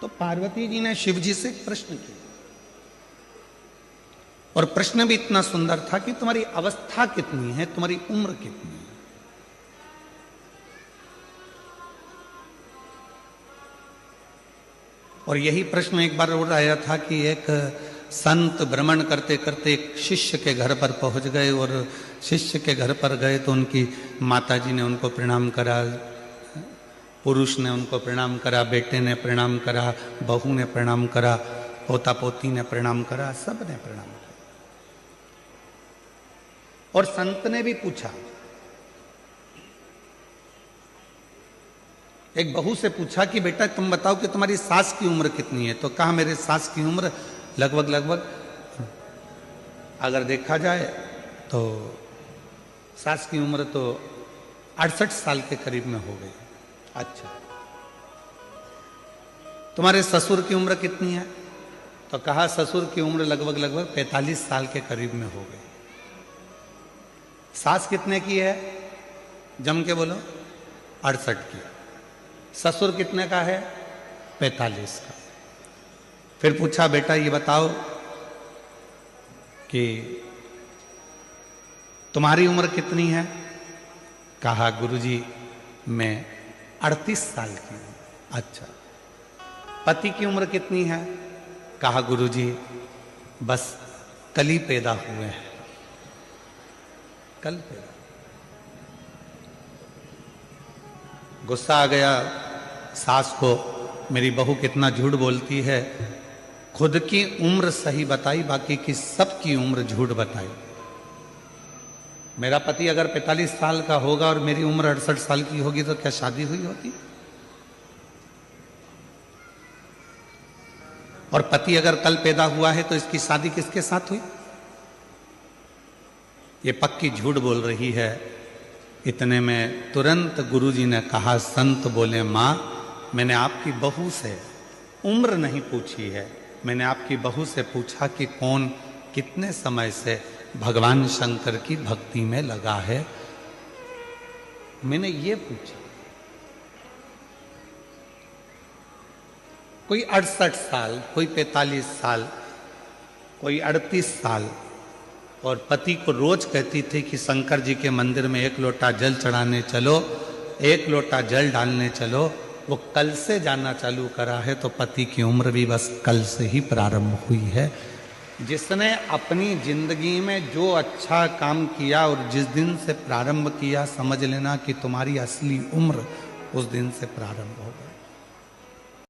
तो पार्वती जी ने शिव जी से एक प्रश्न किया, और प्रश्न भी इतना सुंदर था कि तुम्हारी अवस्था कितनी है, तुम्हारी उम्र कितनी है। और यही प्रश्न एक बार और आया था कि एक संत भ्रमण करते करते एक शिष्य के घर पर पहुंच गए, और शिष्य के घर पर गए तो उनकी माताजी ने उनको प्रणाम करा, पुरुष ने उनको प्रणाम करा, बेटे ने प्रणाम करा, बहू ने प्रणाम करा, पोता पोती ने प्रणाम करा, सब ने प्रणाम करा। और संत ने भी पूछा, एक बहू से पूछा कि बेटा तुम बताओ कि तुम्हारी सास की उम्र कितनी है। तो कहा मेरे सास की उम्र लगभग अगर देखा जाए तो सास की उम्र तो 68 साल के करीब में हो गई। अच्छा, तुम्हारे ससुर की उम्र कितनी है? तो कहा ससुर की उम्र लगभग 45 साल के करीब में हो गई। सास कितने की है? जम के बोलो। 68 की। ससुर कितने का है? 45 का। फिर पूछा बेटा ये बताओ कि तुम्हारी उम्र कितनी है? कहा गुरुजी मैं 38 साल की हूं। अच्छा, पति की उम्र कितनी है? कहा गुरुजी बस कल ही पैदा हुए हैं, कल पैदा। गुस्सा आ गया सास को, मेरी बहू कितना झूठ बोलती है, खुद की उम्र सही बताई, बाकी की सबकी उम्र झूठ बताई। मेरा पति अगर 45 साल का होगा और मेरी उम्र 68 साल की होगी तो क्या शादी हुई होती? और पति अगर कल पैदा हुआ है तो इसकी शादी किसके साथ हुई? ये पक्की झूठ बोल रही है। इतने में तुरंत गुरुजी ने कहा, संत बोले मां मैंने आपकी बहू से उम्र नहीं पूछी है, मैंने आपकी बहू से पूछा कि कौन कितने समय से भगवान शंकर की भक्ति में लगा है, मैंने ये पूछा। कोई 68 साल, कोई 45 साल, कोई 38 साल, और पति को रोज कहती थी कि शंकर जी के मंदिर में 1 लोटा जल चढ़ाने चलो, 1 लोटा जल डालने चलो। वो कल से जाना चालू करा है तो पति की उम्र भी बस कल से ही प्रारंभ हुई है। जिसने अपनी जिंदगी में जो अच्छा काम किया और जिस दिन से प्रारंभ किया, समझ लेना कि तुम्हारी असली उम्र उस दिन से प्रारंभ हो गई।